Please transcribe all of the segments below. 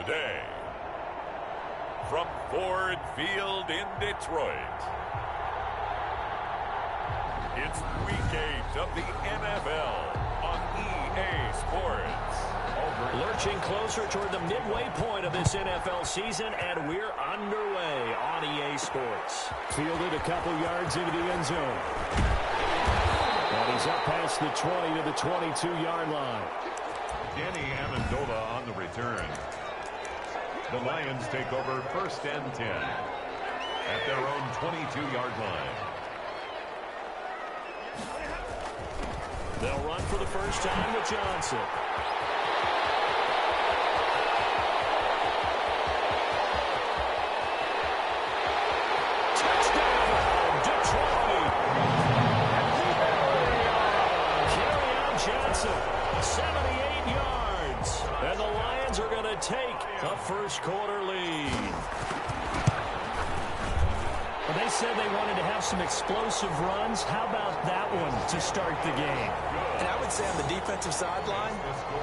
today, from Ford Field in Detroit, it's Week 8 of the NFL on EA Sports. Lurching closer toward the midway point of this NFL season, and we're underway on EA Sports. Fielded a couple yards into the end zone. And he's up past the 20 to the 22-yard line. Danny Amendola on the return. The Lions take over 1st and 10 at their own 22-yard line. They'll run for the first time with Johnson. Touchdown, Detroit! Kerryon Johnson, 78 yards. And the Lions are going to take a first-quarter lead. Well, they said they wanted to have some explosive runs. How about that one to start the game? And I would say on the defensive sideline,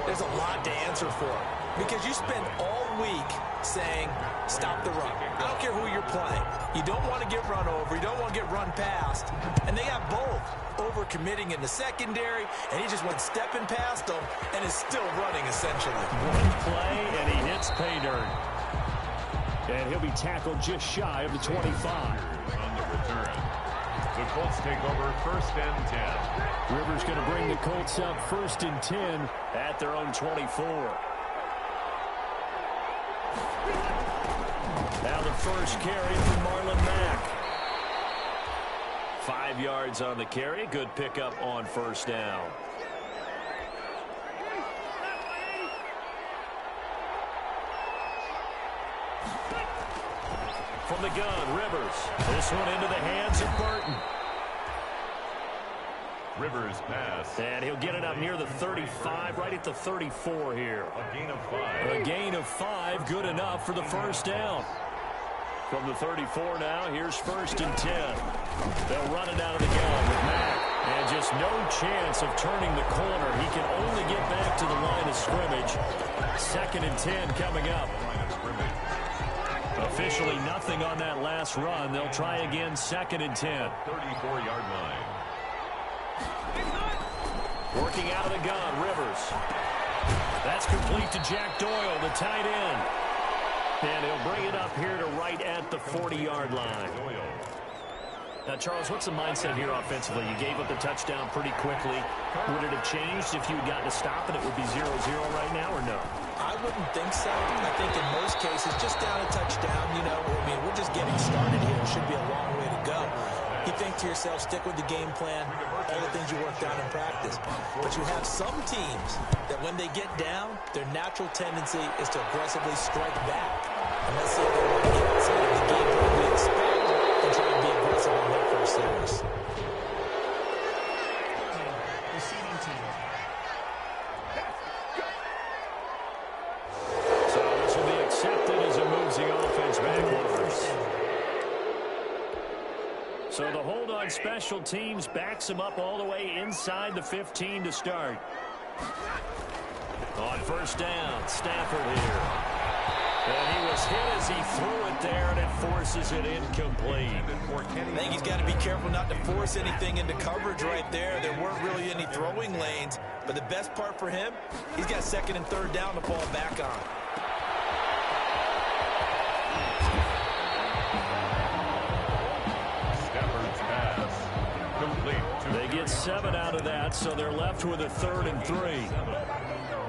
there's a lot to answer for. Because you spend all week saying, stop the run. I don't care who you're playing. You don't want to get run over. You don't want to get run past. And they got both. Over-committing in the secondary, and he just went stepping past them and is still running, essentially. One play, and he hits pay dirt. And he'll be tackled just shy of the 25. On the return. The Colts take over 1st and 10. Rivers going to bring the Colts up 1st and 10 at their own 24. Now the first carry from Marlon Mack. 5 yards on the carry. Good pickup on first down. From the gun, Rivers. This one into the hands of Burton. Rivers pass. And he'll get it up near the 35, right at the 34 here. A gain of 5. A gain of 5, good enough for the first down. From the 34 now, here's 1st and 10. They'll run it out of the gun with Mack. And just no chance of turning the corner. He can only get back to the line of scrimmage. 2nd and 10 coming up. Officially nothing on that last run. They'll try again 2nd and 10. 34-yard line. Working out of the gun, Rivers. That's complete to Jack Doyle, the tight end. And he'll bring it up here to right at the 40-yard line. Now, Charles, what's the mindset here offensively? You gave up the touchdown pretty quickly. Would it have changed if you had gotten a stop and it would be 0-0 right now, or no? I wouldn't think so. I think in most cases, just down a touchdown, we're just getting started here. It should be a long way to go. You think to yourself, stick with the game plan, all the things you worked out in practice. But you have some teams that when they get down, their natural tendency is to aggressively strike back. And let's see if they want to get outside of the game plan we expect and try to be aggressive on their first series. Receiving team. So this will be accepted as it moves the offense backwards. So the hold on special teams backs him up all the way inside the 15 to start. On first down, Stafford here. And he was hit as he threw it there, and it forces it incomplete. I think he's got to be careful not to force anything into coverage right there. There weren't really any throwing lanes. But the best part for him, he's got 2nd and 3rd down to fall back on. Stafford's pass. Complete. They get 7 out of that, so they're left with a 3rd and 3.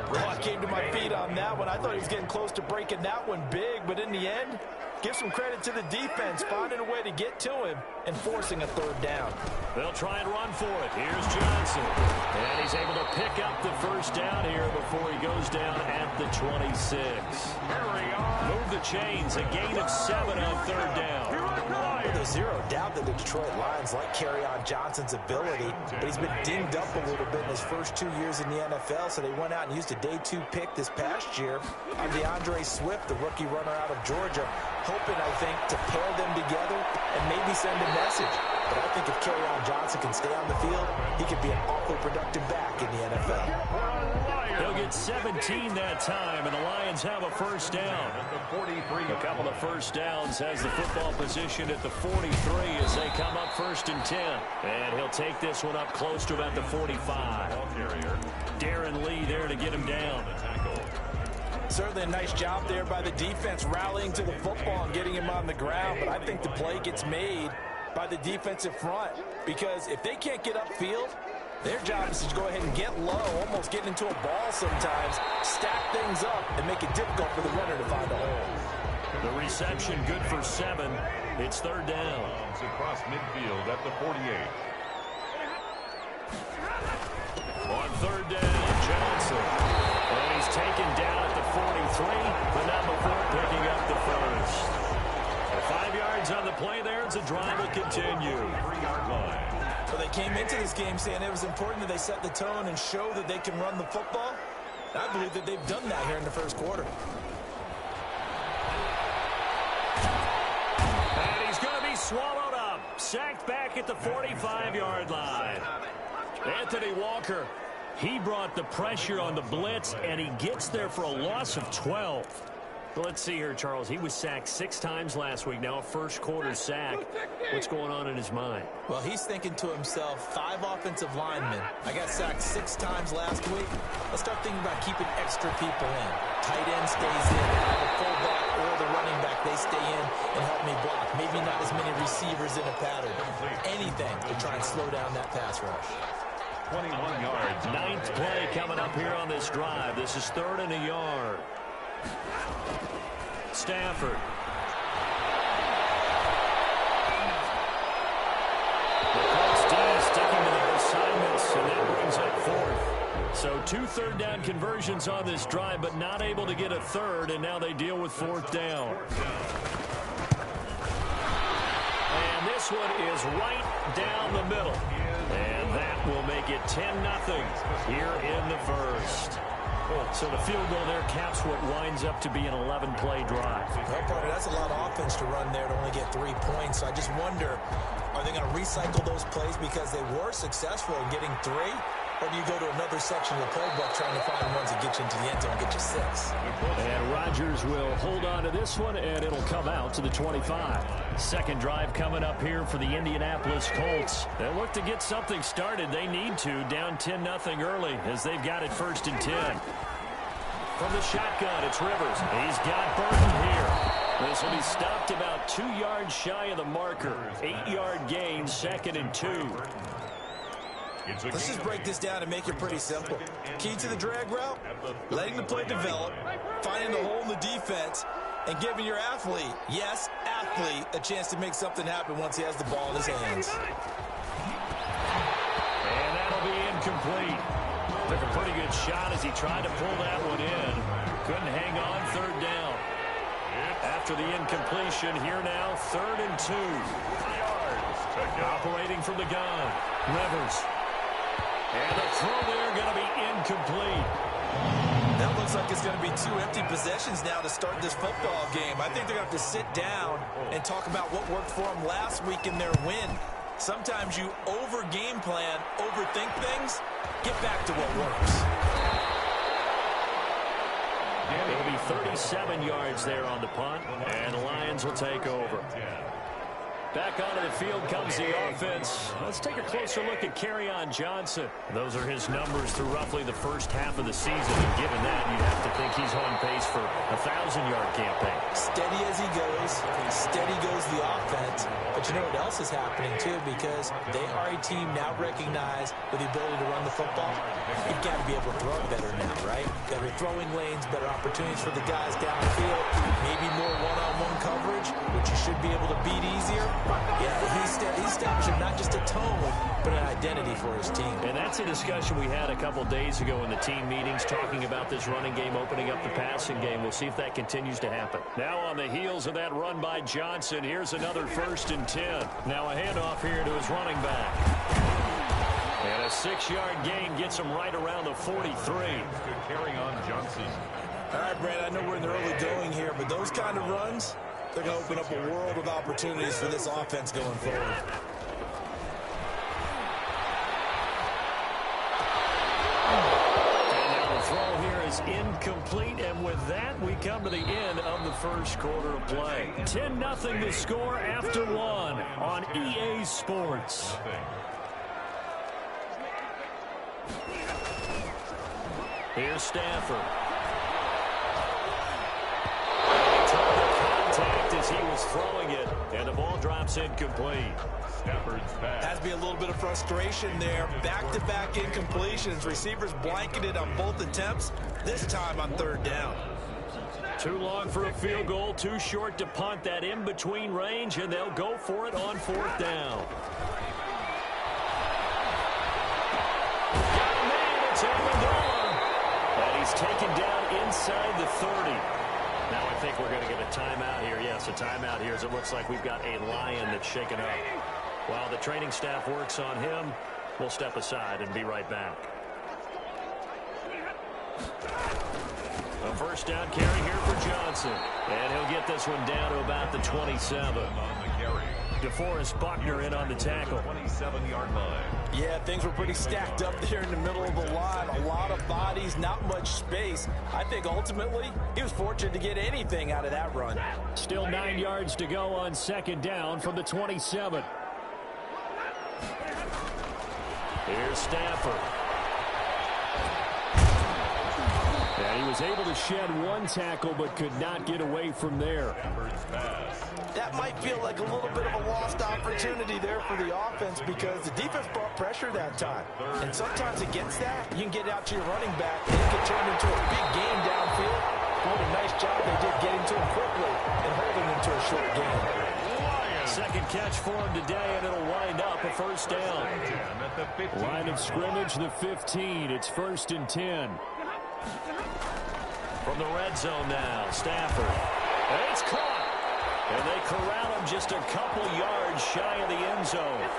Oh, I came to my feet on that one. I thought he was getting close to breaking that one big, but in the end, give some credit to the defense, finding a way to get to him and forcing a 3rd down. They'll try and run for it. Here's Johnson. And he's able to pick up the first down here before he goes down at the 26. Move the chains. A gain of 7 on 3rd down. Well, there's zero doubt that the Detroit Lions like Kerryon Johnson's ability, but he's been dinged up a little bit in his first 2 years in the NFL, so they went out and used a day 2 pick this past year on DeAndre Swift, the rookie runner out of Georgia, hoping, I think, to pair them together and maybe send a message. But I think if Kerryon Johnson can stay on the field, he could be an awfully productive back in the NFL. He'll get 17 that time, and the Lions have a first down. A couple of first downs has the football position at the 43 as they come up 1st and 10. And he'll take this one up close to about the 45. Darren Lee there to get him down. Certainly a nice job there by the defense rallying to the football and getting him on the ground. But I think the play gets made by the defensive front, because if they can't get upfield, their job is to go ahead and get low, almost get into a ball sometimes, stack things up, and make it difficult for the runner to find a hole. The reception good for 7. It's 3rd down. Across midfield at the 48. On 3rd down, Johnson. And he's taken down at the 43, but not before picking up the first. 5 yards on the play there as the drive will continue. 3-yard line. So they came into this game saying it was important that they set the tone and show that they can run the football. I believe that they've done that here in the first quarter. And he's going to be swallowed up. Sacked back at the 45-yard line. Anthony Walker, he brought the pressure on the blitz, and he gets there for a loss of 12. Let's see here, Charles. He was sacked 6 times last week. Now a first quarter sack. What's going on in his mind? Well, he's thinking to himself, 5 offensive linemen. I got sacked 6 times last week. Let's start thinking about keeping extra people in. Tight end stays in. The fullback or the running back, they stay in and help me block. Maybe not as many receivers in a pattern. Anything to try and slow down that pass rush. 21 yards. 9th play coming up here on this drive. This is 3rd and a yard. Stafford. The Colts D sticking to their assignments, and that brings up 4th. So 2 third down conversions on this drive, but not able to get a 3rd, and now they deal with 4th down. And this one is right down the middle. And that will make it 10-0 here in the first. So the field goal there caps what winds up to be an 11-play drive. Well, partner, that's a lot of offense to run there to only get 3 points. So I just wonder, are they going to recycle those plays because they were successful in getting 3? Or do you go to another section of the playbook trying to find ones that get you into the end zone and get you 6? And Rodgers will hold on to this one, and it'll come out to the 25. Second drive coming up here for the Indianapolis Colts. They'll look to get something started. They need to, down 10-0 early as they've got it 1st and 10. From the shotgun, it's Rivers. He's got Burton here. This will be stopped about 2 yards shy of the marker. 8-yard gain, 2nd and 2. Let's just break this down and make it pretty simple. Key to the drag route, letting the play develop, finding the hole in the defense, and giving your athlete, yes, athlete, a chance to make something happen once he has the ball in his hands. And that'll be incomplete. Took a pretty good shot as he tried to pull that one in. Couldn't hang on, 3rd down. After the incompletion, here now, 3rd and 2. Operating from the gun, Rivers. And the throw there going to be incomplete. That looks like it's going to be 2 empty possessions now to start this football game. I think they're going to have to sit down and talk about what worked for them last week in their win. Sometimes you over-game plan, overthink things. Get back to what works. It'll be 37 yards there on the punt, and the Lions will take over. Back onto the field comes the offense. Let's take a closer look at Kerryon Johnson. Those are his numbers through roughly the first half of the season. And given that, you'd have to think he's on pace for a 1,000-yard campaign. Steady as he goes. Steady goes the offense. But you know what else is happening, too? Because they are a team now recognized with the ability to run the football. You've got to be able to throw better now, right? Better throwing lanes, better opportunities for the guys downfield. Maybe more one-on-one coverage, which you should be able to beat easier. Yeah, he's establishing not just a tone, but an identity for his team. And that's a discussion we had a couple days ago in the team meetings, talking about this running game opening up the passing game. We'll see if that continues to happen. Now on the heels of that run by Johnson, here's another 1st and 10. Now a handoff here to his running back. And a 6-yard gain gets him right around the 43. Kerryon Johnson. All right, Brad, I know we're in the early going here, but those kind of runs, they're going to open up a world of opportunities for this offense going forward. And now the throw is incomplete, and with that, we come to the end of the first quarter of play. 10-0 the score after one on EA Sports. Here's Stafford. Contact as he was throwing it, and the ball drops incomplete. Stafford's pass. Has to be a little bit of frustration there. Back-to-back incompletions. Receivers blanketed on both attempts, this time on third down. Too long for a field goal, too short to punt that in-between range, and they'll go for it on fourth down. Got a man, it's Amendola. And he's taken down inside the 30. Now I think we're going to get a timeout here. Yes, a timeout here as it looks like we've got a Lion that's shaken up. While the training staff works on him, we'll step aside and be right back. A first down carry here for Johnson. And he'll get this one down to about the 27. On the carry. DeForest Buckner in on the tackle. 27-yard line. Yeah, things were pretty stacked up there in the middle of the line. A lot of bodies, not much space. I think ultimately he was fortunate to get anything out of that run. Still 9 yards to go on second down from the 27. Here's Stafford. And he was able to shed one tackle but could not get away from there. That might feel like a little bit of a lost opportunity there for the offense because the defense brought pressure that time. And sometimes against that, you can get out to your running back and it can turn into a big game downfield. What a nice job they did getting to him quickly and holding him to a short game. Second catch for him today, and it'll wind up a first down. Line of scrimmage, the 15. It's 1st and 10. From the red zone now, Stafford. And it's caught. And they corral him just a couple yards shy of the end zone.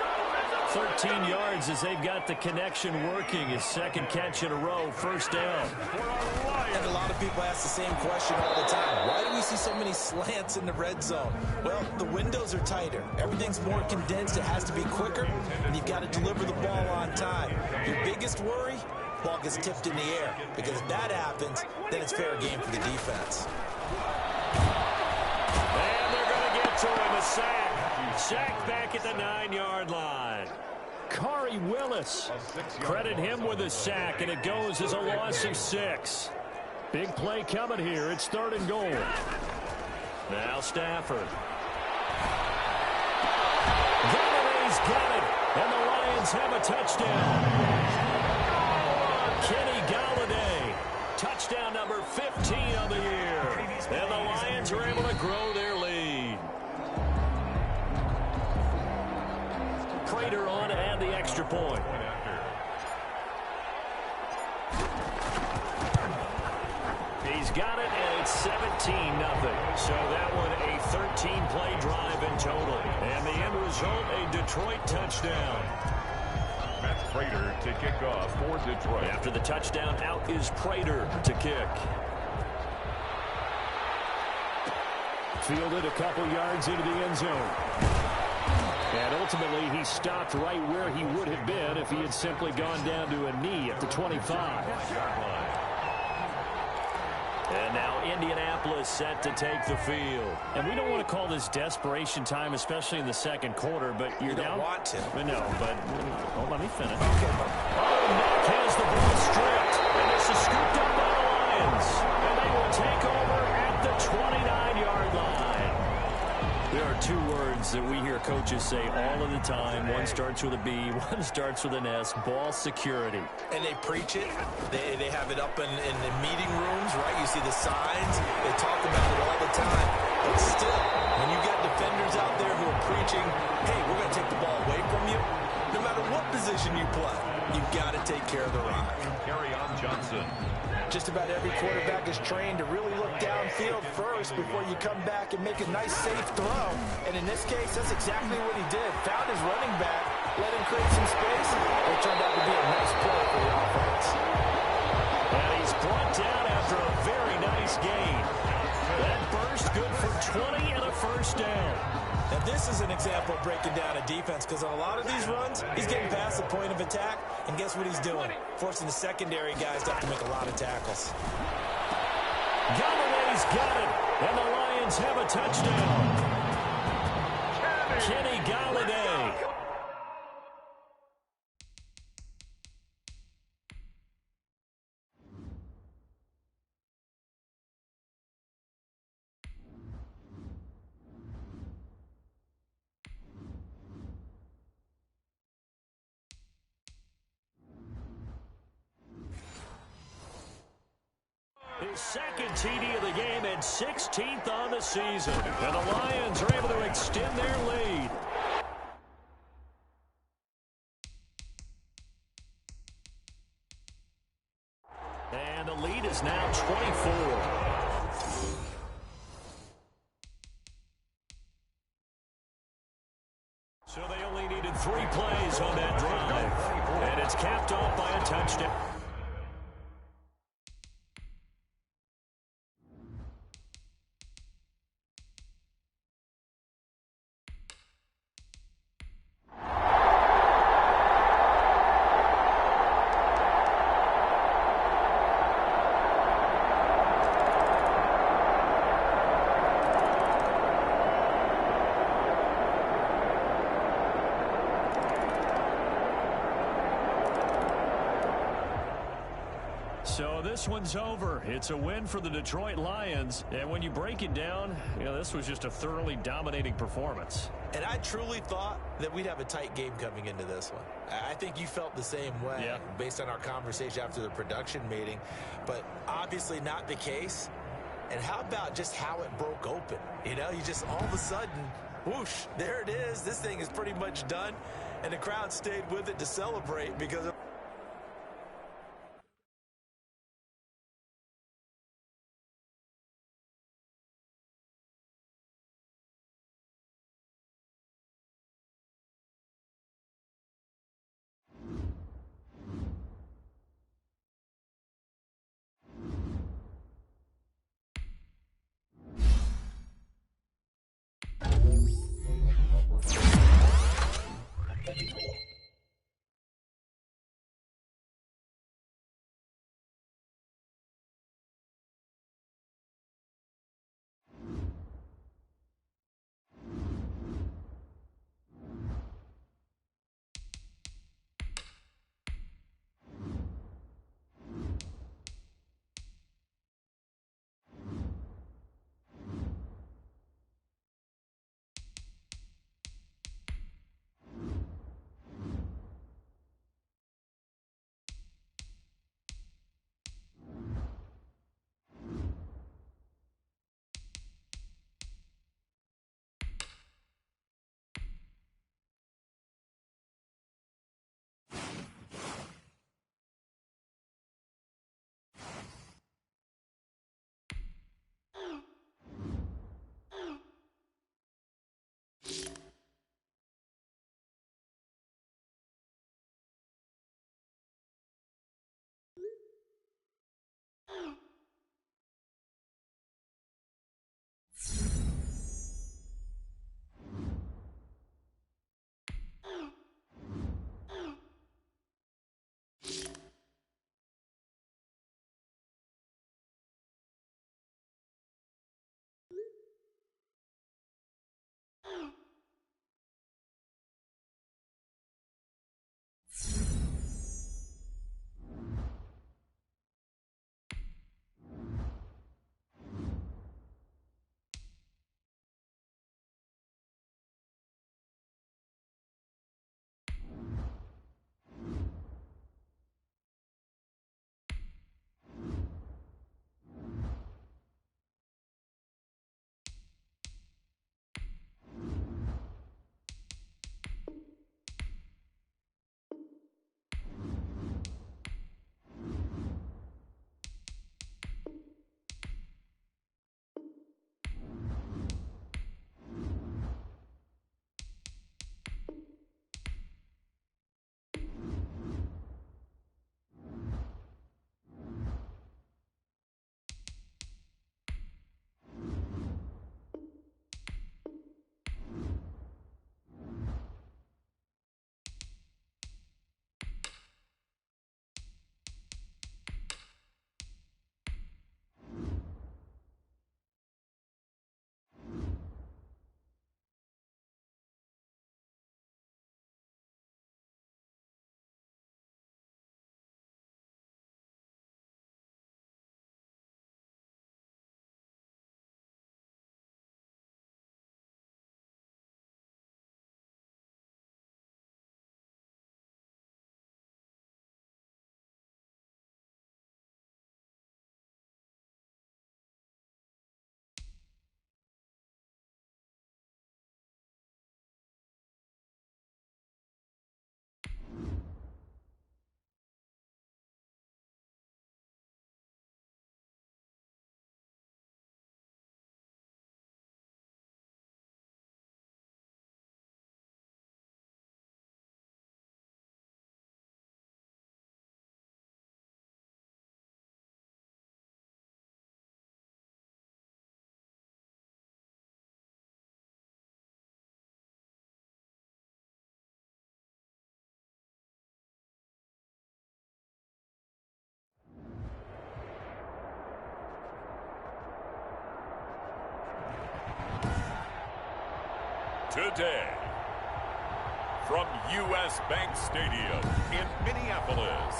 13 yards as they've got the connection working. His second catch in a row, first down. And a lot of people ask the same question all the time. Why do we see so many slants in the red zone? Well, the windows are tighter. Everything's more condensed. It has to be quicker, and you've got to deliver the ball on time. Your biggest worry? Ball gets tipped in the air. Because if that happens, then it's fair game for the defense. And they're going to get to him, a sack. Sack back at the 9-yard line. Khari Willis. Credit him with a sack, and it goes as a loss of 6. Big play coming here. It's 3rd and goal. Now Stafford. Galladay's got it, and the Lions have a touchdown. Kenny Galladay, touchdown number 15 of the year. And the Lions are able to grow their lead. Prater on to add the extra point. He's got it, and it's 17-0. So that one a 13-play drive in total. And the end result, a Detroit touchdown. That's Prater to kick off for Detroit. After the touchdown, out is Prater to kick. Fielded a couple yards into the end zone. And ultimately, he stopped right where he would have been if he had simply gone down to a knee at the 25. And now Indianapolis set to take the field. And we don't want to call this desperation time, especially in the second quarter, but you're down. You don't want to. No, but let me finish. Okay. Oh, Mack has the ball stripped. And this is scooped up by the Lions. And they will take over at the 29-yard line. There are two words that we hear coaches say all of the time. One starts with a B, one starts with an S, ball security. And they preach it. They have it up in the meeting rooms, right? You see the signs. They talk about it all the time. But still, when you got defenders out there who are preaching, hey, we're going to take the ball away from you, no matter what position you play, you've got to take care of the rock. Carry on Johnson. Just about every quarterback is trained to really look downfield first before you come back and make a nice, safe throw. And in this case, that's exactly what he did. Found his running back, let him create some space. It turned out to be a nice play for the offense. And he's brought down after a very nice gain. That burst good for 20 and a first down. Now, this is an example of breaking down a defense because on a lot of these runs, he's getting past the point of attack, and guess what he's doing? Forcing the secondary guys to have to make a lot of tackles. Galladay's got it, and the Lions have a touchdown. Kenny Galladay. His second TD of the game and 16th on the season. And the Lions are able to extend their lead. And the lead is now 24. So they only needed 3 plays on that drive. And it's capped off by a touchdown. So this one's over. It's a win for the Detroit Lions. And when you break it down, this was just a thoroughly dominating performance. And I truly thought that we'd have a tight game coming into this one. I think you felt the same way based on our conversation after the production meeting. But obviously not the case. And how about just how it broke open? You just all of a sudden, whoosh, there it is. This thing is pretty much done. And the crowd stayed with it to celebrate because of today. From U.S. Bank Stadium in Minneapolis,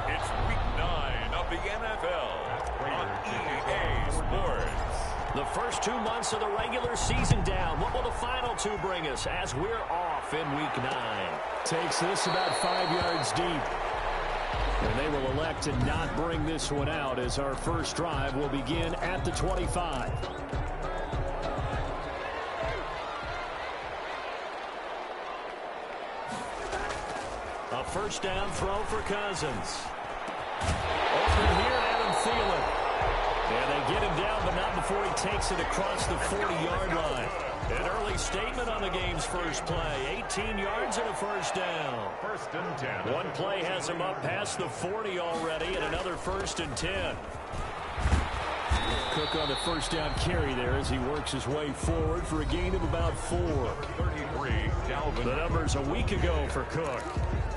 it's Week 9 of the NFL on EA Sports. The first 2 months of the regular season down. What will the final 2 bring us as we're off in Week 9? Takes this about 5 yards deep. And they will elect to not bring this one out as our first drive will begin at the 25. A first down throw for Cousins. Open here, Adam Thielen. And they get him down, but not before he takes it across the 40-yard line. An early statement on the game's first play. 18 yards and a first down. First and 10. One play has him up past the 40 already, and another first and 10. Cook on the first down carry there as he works his way forward for a gain of about 4. 33, Dalvin. The numbers a week ago for Cook.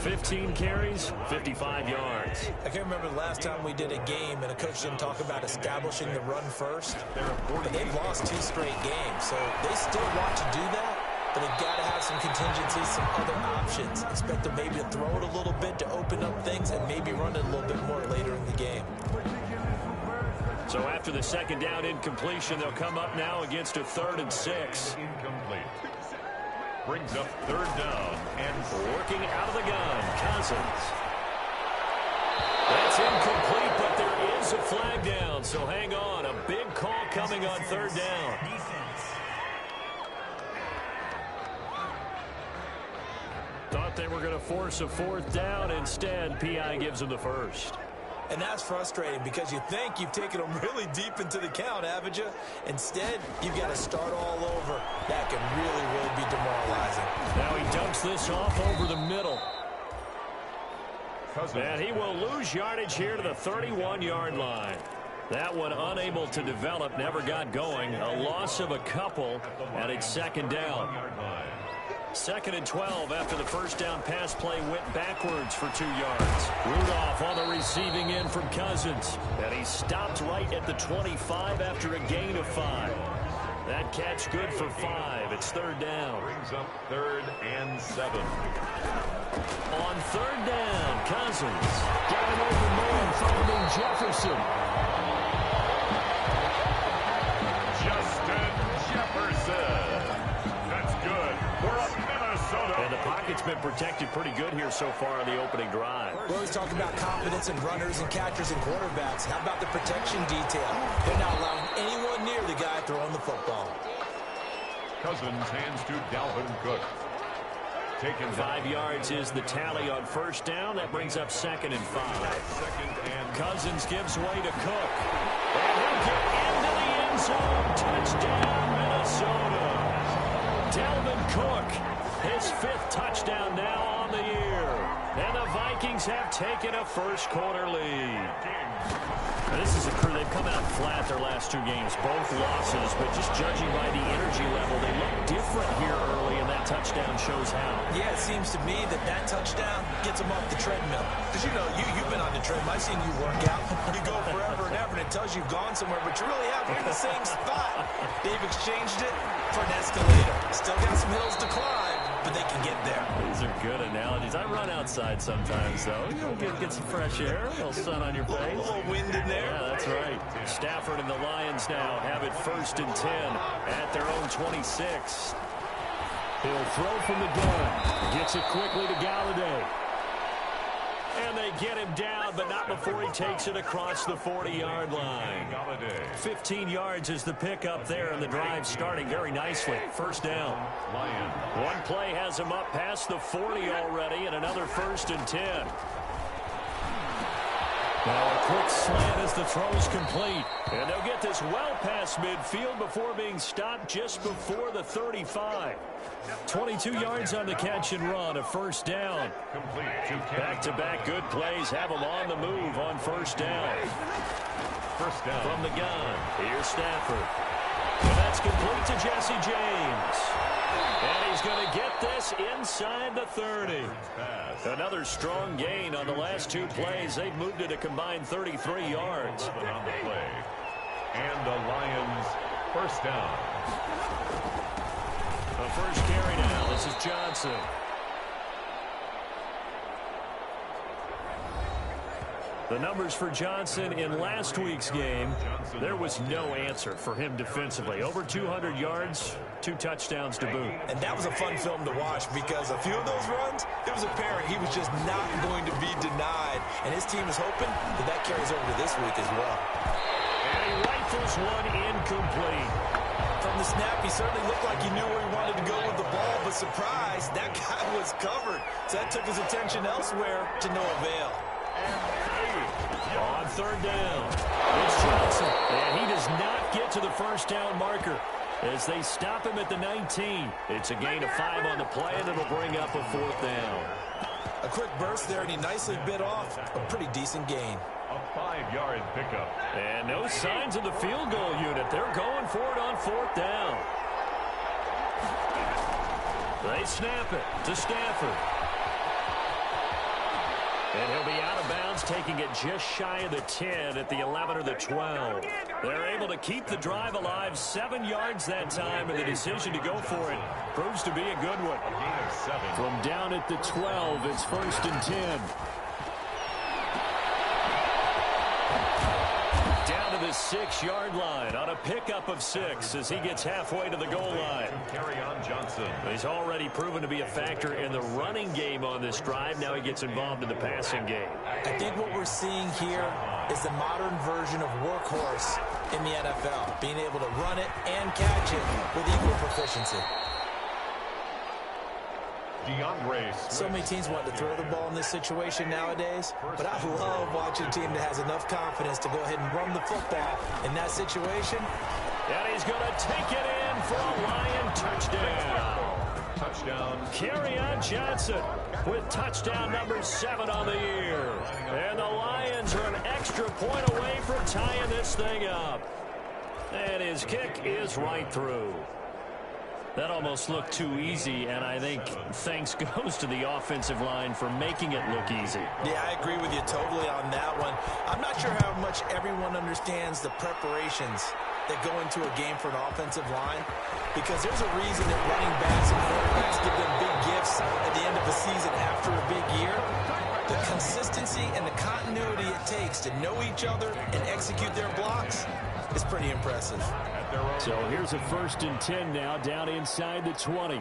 15 carries, 55 yards. I can't remember the last time we did a game and a coach didn't talk about establishing the run first. But they've lost 2 straight games, so they still want to do that. But they've got to have some contingencies, some other options. Expect them maybe to throw it a little bit to open up things and maybe run it a little bit more later in the game. So after the second down incompletion, they'll come up now against a 3rd and 6. Incomplete. Brings up 3rd down and working out of the gun, Cousins. That's incomplete, but there is a flag down, so hang on. A big call coming on 3rd down. Thought they were going to force a 4th down. Instead, P.I. gives them the first. And that's frustrating because you think you've taken them really deep into the count, haven't you? Instead, you've got to start all over. That can really be demoralizing. Now he dumps this off over the middle. Cousins. And he will lose yardage here to the 31-yard line. That one unable to develop, never got going. A loss of a couple, and it's 2nd down. 2nd and 12 after the first down pass play went backwards for 2 yards. Rudolph on the receiving end from Cousins. And he stopped right at the 25 after a gain of 5. That catch good for 5. It's 3rd down. Brings up 3rd and 7. On 3rd down, Cousins. Getting over man, finding Jefferson. Justin Jefferson. That's good for a Minnesota. And the pocket's been protected pretty good here so far on the opening drive. We always talk about confidence in runners and catchers and quarterbacks. How about the protection detail? They're not allowing anyone near the guy throwing the football. Cousins hands to Dalvin Cook. Taken 5 yards is the tally on first down. That brings up 2nd and 5. 2nd and Cousins gives way to Cook. And he'll get into the end zone. Touchdown, Minnesota. Dalvin Cook, his 5th touchdown now on the year. And the Vikings have taken a first-quarter lead. Now, this is a crew. They've come out flat their last 2 games, both losses, but just judging by the energy level, they look different here early, and that touchdown shows how. Yeah, it seems to me that touchdown gets them off the treadmill. Because, you know, you've been on the treadmill. I've seen you work out. You go forever and ever, and it tells you you've gone somewhere, but you really have. You're in the same spot. They've exchanged it for an escalator. Still got some hills to climb, but they can get there. These are good analogies. I run outside sometimes, though. You know, get some fresh air, a little sun on your face. A little wind in there. Yeah, that's right. Stafford and the Lions now have it 1st and 10 at their own 26. He'll throw from the gun. Gets it quickly to Galladay. And they get him down, but not before he takes it across the 40-yard line. 15 yards is the pickup there, and the drive starting very nicely. First down. One play has him up past the 40 already, and another 1st and 10. Now a quick slant as the throw's complete. And they'll get this well past midfield before being stopped just before the 35. 22 yards on the catch and run, a first down. Back-to-back good plays have them on the move on first down. First down. From the gun, here's Stafford. And that's complete to Jesse James. And he's going to get this inside the 30. Another strong gain on the last 2 plays. They've moved it a combined 33 yards. On the play. And the Lions first down. The first carry now. This is Johnson. The numbers for Johnson in last week's game, there was no answer for him defensively. Over 200 yards, 2 touchdowns to boot. And that was a fun film to watch because a few of those runs, it was apparent he was just not going to be denied. And his team is hoping that carries over to this week as well. And he rifles one incomplete. From the snap, he certainly looked like he knew where he wanted to go with the ball, but surprise, that guy was covered. So that took his attention elsewhere to no avail. On third down, it's Johnson, and he does not get to the first down marker as they stop him at the 19. It's a gain of 5 on the play, and it'll bring up a 4th down. A quick burst there, and he nicely bit off a pretty decent gain. A 5-yard pickup. And no signs of the field goal unit. They're going for it on 4th down. They snap it to Stafford. And he'll be out of bounds, taking it just shy of the 10 at the 11 or the 12. They're able to keep the drive alive, 7 yards that time, and the decision to go for it proves to be a good one. From down at the 12, it's 1st and 10. Down to the 6-yard line on a pickup of 6 as he gets halfway to the goal line. Carry on Johnson. He's already proven to be a factor in the running game on this drive. Now he gets involved in the passing game. I think what we're seeing here is the modern version of workhorse in the NFL, being able to run it and catch it with equal proficiency. So many teams want to throw the ball in this situation nowadays, but I love watching a team that has enough confidence to go ahead and run the football in that situation. And he's going to take it in for a Lion touchdown. Touchdown. Kerryon Johnson with touchdown number 7 on the year. And the Lions are an extra point away from tying this thing up. And his kick is right through. That almost looked too easy, and I think thanks goes to the offensive line for making it look easy. Yeah, I agree with you totally on that one. I'm not sure how much everyone understands the preparations that go into a game for an offensive line, because there's a reason that running backs and quarterbacks give them big gifts at the end of a season after a big year. The consistency and the continuity it takes to know each other and execute their blocks is pretty impressive. So here's a 1st and 10 now, down inside the 20.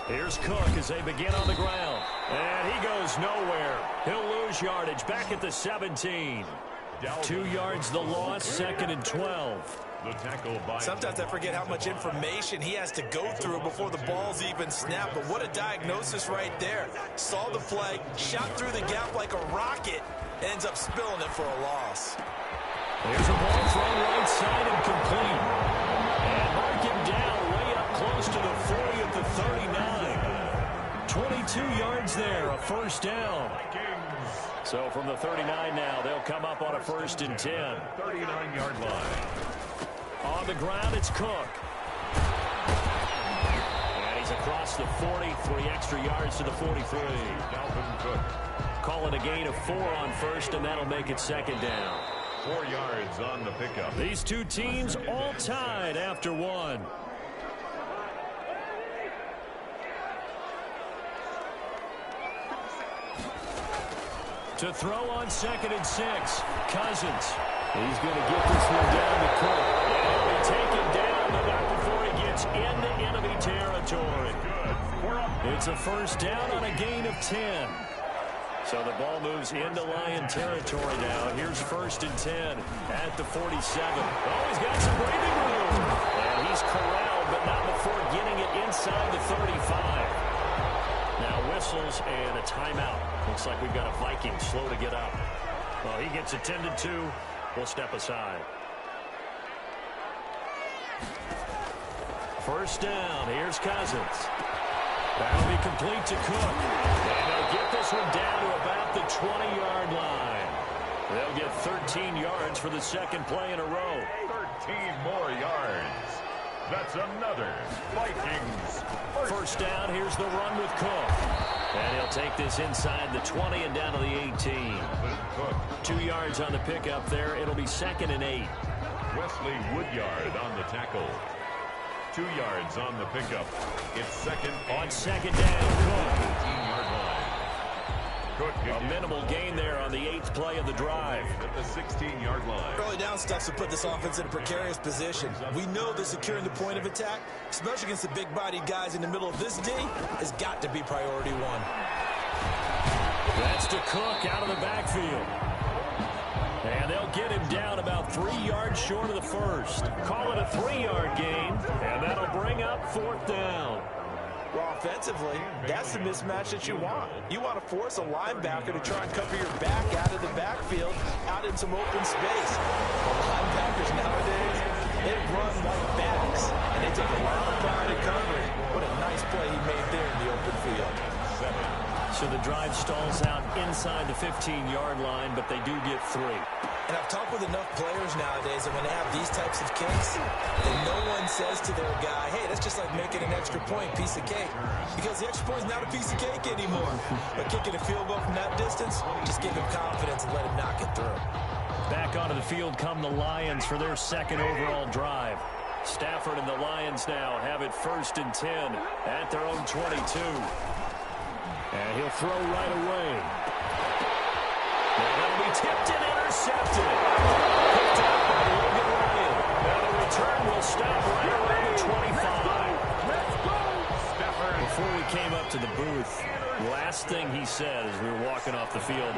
Here's Cook as they begin on the ground. And he goes nowhere. He'll lose yardage back at the 17. 2 yards the loss, 2nd and 12. Sometimes I forget how much information he has to go through before the ball's even snapped. But what a diagnosis right there. Saw the play, shot through the gap like a rocket, ends up spilling it for a loss. There's a ball thrown right side and complete. And mark him down way up close to the 40 at the 39. 22 yards there, a 1st down. So from the 39 now, they'll come up on a 1st and 10. 39-yard line. On the ground, it's Cook. And he's across the 40, 3 extra yards to the 43. Dalvin Cook. Calling a gain of 4 on 1st, and that'll make it 2nd down. 4 yards on the pickup. These two teams all tied after 1. To throw on 2nd and 6, Cousins. He's going to get this one down to Cook. And he'll be taken down, but not before he gets into enemy territory. It's a 1st down on a gain of 10. So the ball moves into Lion territory now. Here's 1st and 10 at the 47. Oh, he's got some breathing room. And he's corralled, but not before getting it inside the 35. Now whistles and a timeout. Looks like we've got a Viking slow to get up. Well, he gets attended to. We'll step aside. 1st down. Here's Cousins. That'll be complete to Cook. And they'll get this one down to about the 20-yard line. They'll get 13 yards for the 2nd play in a row. 13 more yards. That's another Vikings. 1st down, here's the run with Cook. And he'll take this inside the 20 and down to the 18. 2 yards on the pickup there. It'll be 2nd and 8. Wesley Woodyard on the tackle. 2 yards on the pickup. It's second. On second down, Cook. 18-yard line. Cook A minimal gain there on the 8th play of the drive. At the 16-yard line. Early down stuff to put this offense in a precarious position. We know that securing the point of attack, especially against the big-bodied guys in the middle of this D, has got to be priority one. That's to Cook out of the backfield. And they'll get him down about 3 yards short of the first. Call it a 3-yard gain, and that'll bring up 4th down. Well, offensively, that's the mismatch that you want. You want to force a linebacker to try and cover your back out of the backfield, out in some open space. The linebackers nowadays, they run like backs, and they take a lot of pride in covering. What a nice play he made there in the open field. So the drive stalls out inside the 15-yard line, but they do get 3. And I've talked with enough players nowadays that when they have these types of kicks, then no one says to their guy, hey, that's just like making an extra point, piece of cake. Because the extra point is not a piece of cake anymore. But kicking a field goal from that distance, just give him confidence and let him knock it through. Back onto the field come the Lions for their second overall drive. Stafford and the Lions now have it 1st and 10 at their own 22. And he'll throw right away. Now that'll be tipped and intercepted. Picked up by Logan Ryan. Now the return will stop right around the 25. Before we came up to the booth, last thing he said as we were walking off the field,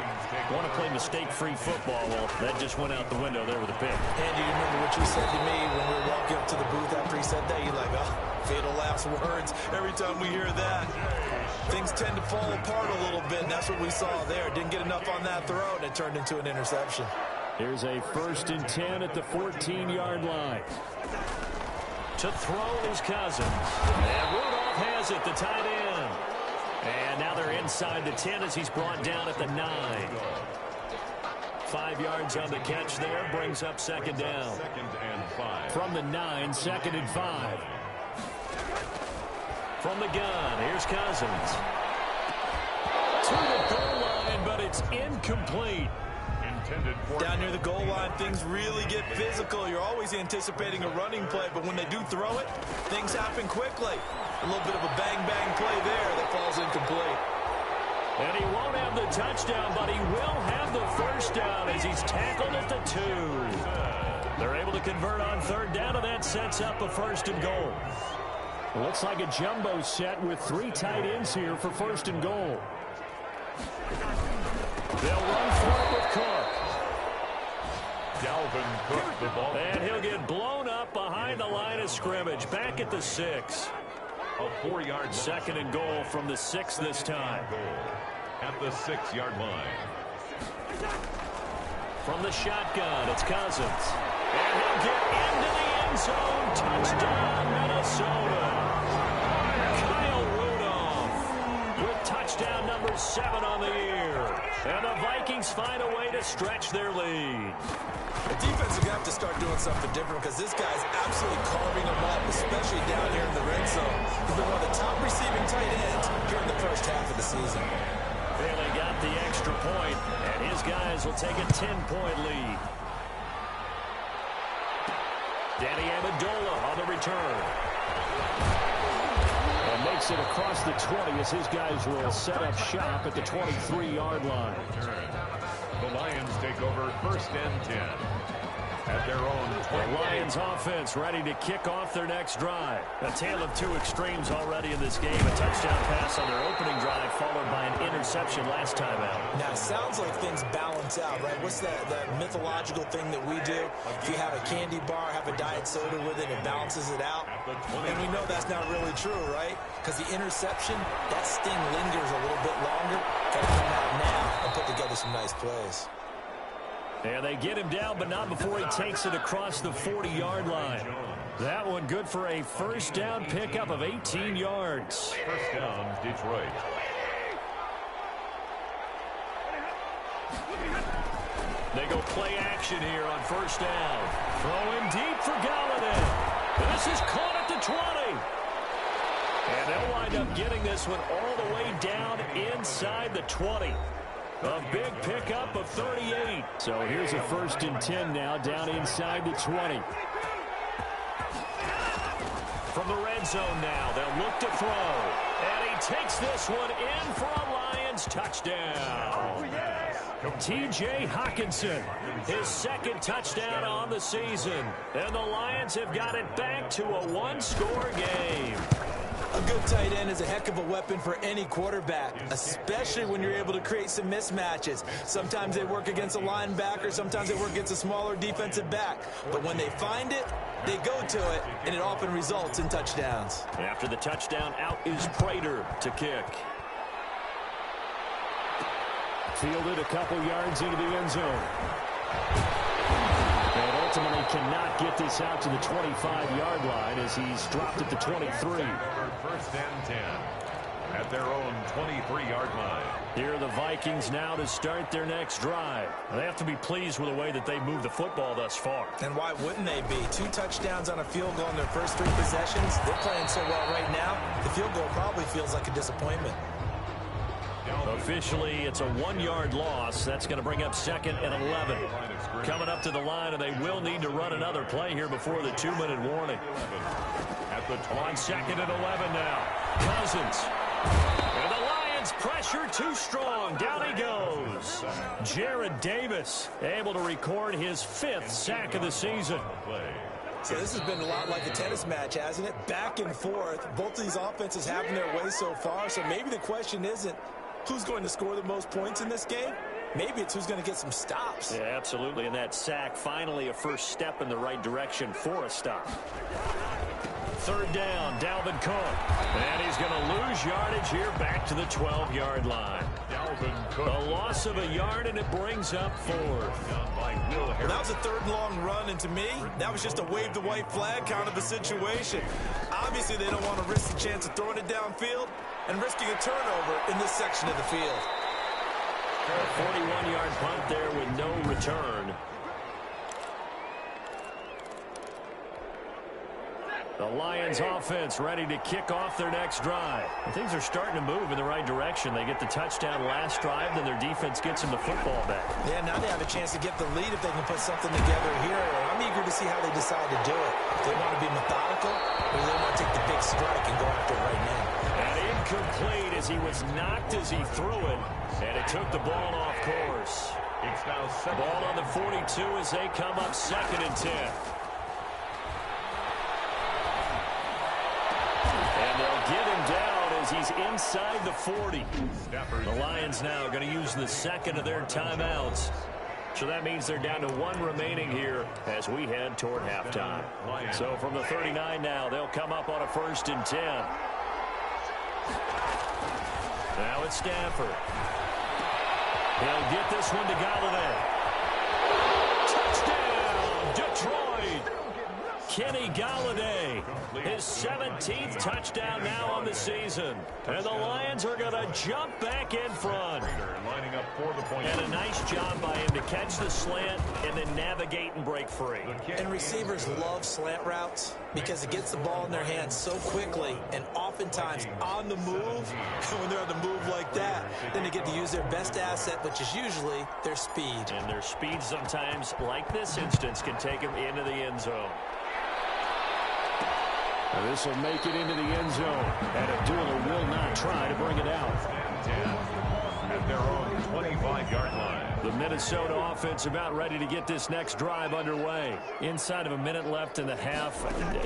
want to play mistake-free football. Well, that just went out the window there with a pick. Andy, you remember what you said to me when we were walking up to the booth after he said that? You're like, oh, fatal last words. Every time we hear that, things tend to fall apart a little bit, and that's what we saw there. Didn't get enough on that throw, and it turned into an interception. Here's a 1st and 10 at the 14-yard line. To throw is Cousins. And Rudolph has it, the tight end. And now they're inside the 10 as he's brought down at the 9. 5 yards on the catch there, brings up second down. 2nd and 5. From the 9, 2nd and 5. From the gun, here's Cousins. To the goal line, but it's incomplete. Down near the goal line, things really get physical. You're always anticipating a running play, but when they do throw it, things happen quickly. A little bit of a bang-bang play there that falls incomplete. And he won't have the touchdown, but he will have the first down as he's tackled at the 2. They're able to convert on 3rd down, and that sets up a 1st and goal. Looks like a jumbo set with 3 tight ends here for 1st and goal. They'll run for it with Cook. Dalvin Cook, the ball. And he'll get blown up behind the line of scrimmage. Back at the 6. A 4-yard 2nd and goal from the 6 this time. At the 6-yard line. From the shotgun, it's Cousins. And he'll get into the end zone. Touchdown, Minnesota. Kyle Rudolph with touchdown number 7 on the year. And the Vikings find a way to stretch their lead. The defense is going to have to start doing something different because this guy's absolutely carving them up, especially down here in the red zone. He's been one of the top receiving tight ends here in the first half of the season. Bailey got the extra point, and his guys will take a 10-point lead. Danny Amendola on the return. And makes it across the 20 as his guys will set up shop at the 23-yard line. The Lions take over 1st and 10 at their own 20. The Lions offense ready to kick off their next drive. A tale of 2 extremes already in this game. A touchdown pass on their opening drive followed by an interception last time out. Now, it sounds like things balance out, right? What's that mythological thing that we do? If you have a candy bar, have a diet soda with it, it balances it out. And we know that's not really true, right? Because the interception, that sting lingers a little bit longer. Got to come out now and put together some nice plays. And they get him down, but not before he takes it across the 40-yard line. That one good for a 1st down pickup of 18 yards. 1st down, Detroit. They go play action here on 1st down. Throwing deep for Galladay. This is caught at the 20. And they'll wind up getting this one all the way down inside the 20. A big pickup of 38. So here's a 1st and 10 now, down inside the 20. From the red zone now, they'll look to throw. And he takes this one in for a Lions touchdown. T.J. Hockenson, his 2nd touchdown on the season. And the Lions have got it back to a 1-score game. A good tight end is a heck of a weapon for any quarterback, especially when you're able to create some mismatches. Sometimes they work against a linebacker, sometimes they work against a smaller defensive back. But when they find it, they go to it, and it often results in touchdowns. After the touchdown, out is Prater to kick. Fielded a couple yards into the end zone. And ultimately cannot get this out to the 25-yard line as he's dropped at the 23. 1st and 10 at their own 23-yard line. Here are the Vikings now to start their next drive. They have to be pleased with the way that they moved the football thus far. And why wouldn't they be? 2 touchdowns on a field goal in their first 3 possessions. They're playing so well right now, the field goal probably feels like a disappointment. Officially, it's a 1-yard loss. That's going to bring up 2nd and 11. Coming up to the line, and they will need to run another play here before the 2-minute warning. On 2nd and 11 now. Cousins. And the Lions pressure too strong. Down he goes. Jared Davis able to record his 5th sack of the season. So this has been a lot like a tennis match, hasn't it? Back and forth. Both of these offenses having their way so far. So maybe the question isn't who's going to score the most points in this game. Maybe it's who's going to get some stops. Yeah, absolutely. And that sack, finally a first step in the right direction for a stop. 3rd down, Dalvin Cook. And he's going to lose yardage here back to the 12-yard line. Dalvin Cook. A loss of a yard, and it brings up 4th. Well, that was a 3rd long run, and to me, that was just a wave the white flag kind of a situation. Obviously, they don't want to risk the chance of throwing it downfield and risking a turnover in this section of the field. A 41-yard punt there with no return. The Lions offense ready to kick off their next drive. Things are starting to move in the right direction. They get the touchdown last drive, then their defense gets them the football back. Yeah, now they have a chance to get the lead if they can put something together here. I'm eager to see how they decide to do it. If they want to be methodical, or do they want to take the big strike and go after it right now? And incomplete as he was knocked as he threw it, and it took the ball off course. It's now Ball on the 42 as they come up 2nd and 10. And they'll get him down as he's inside the 40. The Lions now going to use the 2nd of their timeouts. So that means they're down to 1 remaining here as we head toward halftime. So from the 39 now, they'll come up on a 1st and 10. Now it's Stafford. He'll get this one to Galladay. Touchdown, Detroit! Kenny Galladay, his 17th touchdown now on the season. And the Lions are going to jump back in front. lining up for the point. And a nice job by him to catch the slant and then navigate and break free. And receivers love slant routes because it gets the ball in their hands so quickly and oftentimes on the move. When they're on the move like that, then they get to use their best asset, which is usually their speed. And their speed sometimes, like this instance, can take them into the end zone. This will make it into the end zone. And Abdullah will not try to bring it out. At their own 25-yard line. The Minnesota offense about ready to get this next drive underway. Inside of a minute left in the half.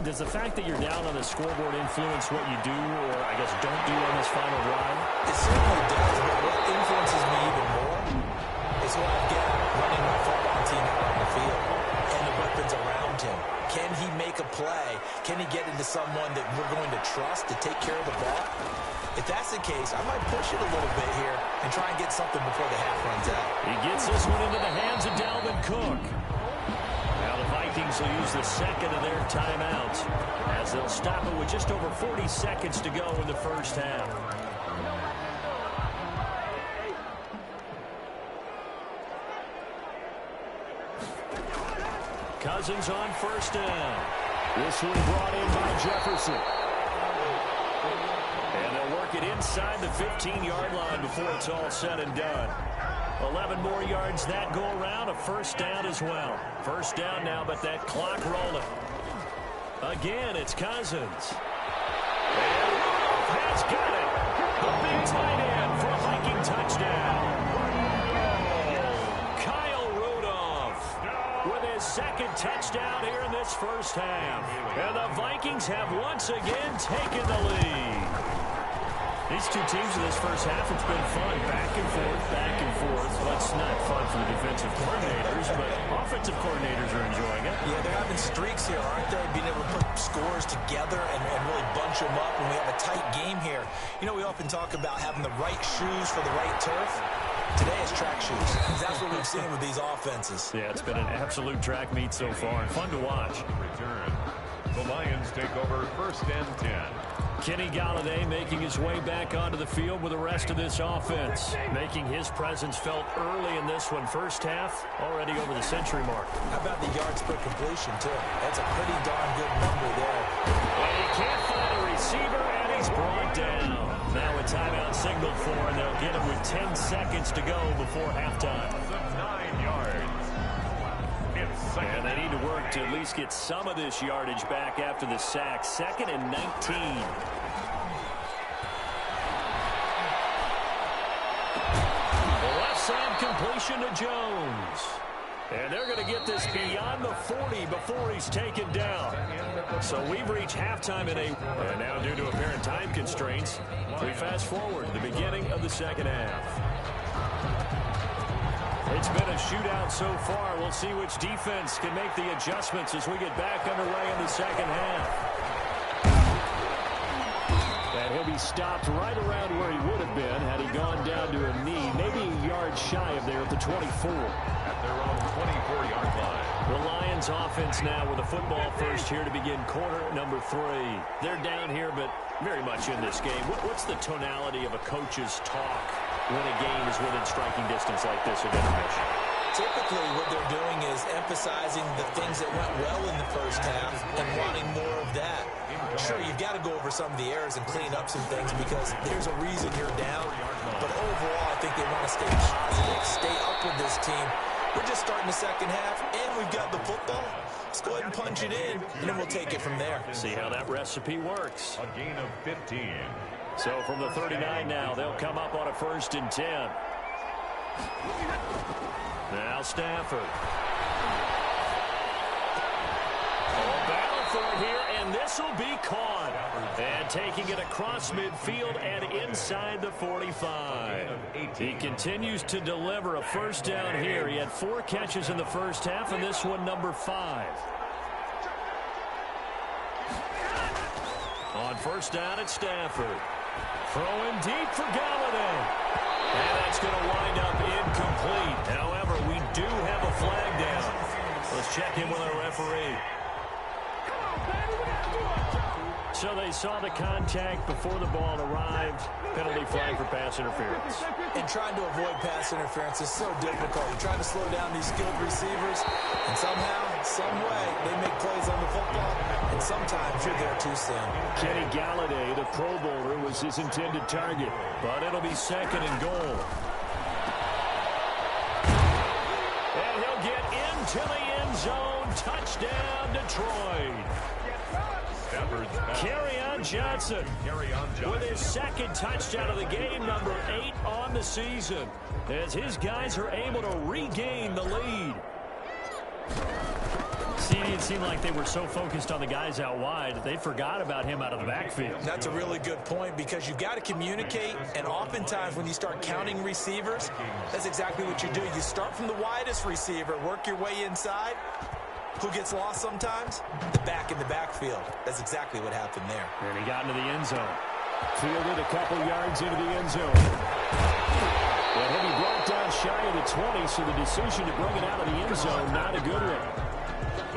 Does the fact that you're down on the scoreboard influence what you do, or I guess don't do on this final drive? It certainly does, but what influences me even more is what I've got running my football team out on the field and the weapons around him. Can he make a play? Can he get into someone that we're going to trust to take care of the ball? If that's the case, I might push it a little bit here and try and get something before the half runs out. He gets this one into the hands of Dalvin Cook. Now the Vikings will use the second of their timeouts as they'll stop it with just over 40 seconds to go in the first half. Cousins on first down. This one brought in by Jefferson. And they'll work it inside the 15-yard line before it's all said and done. 11 more yards that go around, a first down as well. First down now, but that clock rolling. Again, it's Cousins. And Rudolph has got it. A big tight end for a Viking touchdown. Kyle Rudolph with his second touchdown here in this first half. And the Vikings have once again taken the lead. These two teams in this first half, it's been fun. Back and forth, back and forth. Well, it's not fun for the defensive coordinators, but offensive coordinators are enjoying it. Yeah, they're having streaks here, aren't they? Being able to put scores together and really bunch them up when we have a tight game here. You know, we often talk about having the right shoes for the right turf. Today is track shoes. That's what we've seen with these offenses. Yeah, it's been an absolute track meet so far and fun to watch. Return. The Lions take over first and 10. Kenny Galladay making his way back onto the field with the rest of this offense. Making his presence felt early in this one. First half, already over the century mark. How about the yards per completion, too? That's a pretty darn good number there. Well, he can't find a receiver, and he's brought down. Now a timeout signaled for, and they'll get it with 10 seconds to go before halftime. 9 yards. And they need to work to at least get some of this yardage back after the sack. 2nd and 19. The left side completion to Jones. And they're going to get this beyond the 40 before he's taken down. So we've reached halftime and now due to apparent time constraints, we fast forward to the beginning of the second half. It's been a shootout so far. We'll see which defense can make the adjustments as we get back underway in the second half. And he'll be stopped right around where he would have been had he gone down to a knee, maybe a yard shy of there at the 24. At their own 24-yard line. The Lions offense now with a football first here to begin quarter number 3. They're down here, but very much in this game. What's the tonality of a coach's talk when a game is within striking distance like this at intermission? Typically, what they're doing is emphasizing the things that went well in the first half and wanting more of that. Sure, you've got to go over some of the errors and clean up some things because there's a reason you're down. But overall, I think they want to stay positive, stay up with this team. We're just starting the second half, and we've got the football. Let's go ahead and punch it in, and then we'll take it from there. See how that recipe works. A gain of 15. So from the 39 now, they'll come up on a 1st and 10. Now Stafford. A battle for it here, and this will be caught. And taking it across midfield and inside the 45. He continues to deliver a first down here. He had 4 catches in the first half, and this one number 5. On first down at Stafford. Throwing deep for Galladay. And that's going to wind up incomplete. However, we do have a flag down. Let's check in with our referee. So they saw the contact before the ball arrived. Penalty flag for pass interference. And trying to avoid pass interference is so difficult. You're trying to slow down these skilled receivers, and somehow, some way, they make plays on the football, and sometimes you're there too soon. Kenny Galladay, the Pro Bowler, was his intended target, but it'll be 2nd and goal. And he'll get into the end zone. Touchdown, Detroit. Kerryon Johnson with his 2nd touchdown of the game, number 8 on the season, as his guys are able to regain the lead. See, it seemed like they were so focused on the guys out wide, they forgot about him out of the backfield. That's a really good point because you've got to communicate, and oftentimes when you start counting receivers, that's exactly what you do. You start from the widest receiver, work your way inside. Who gets lost sometimes? The back in the backfield. That's exactly what happened there. And he got into the end zone. Fielded a couple yards into the end zone. And he'll be brought down shy of the 20, so the decision to bring it out of the end zone, not a good one.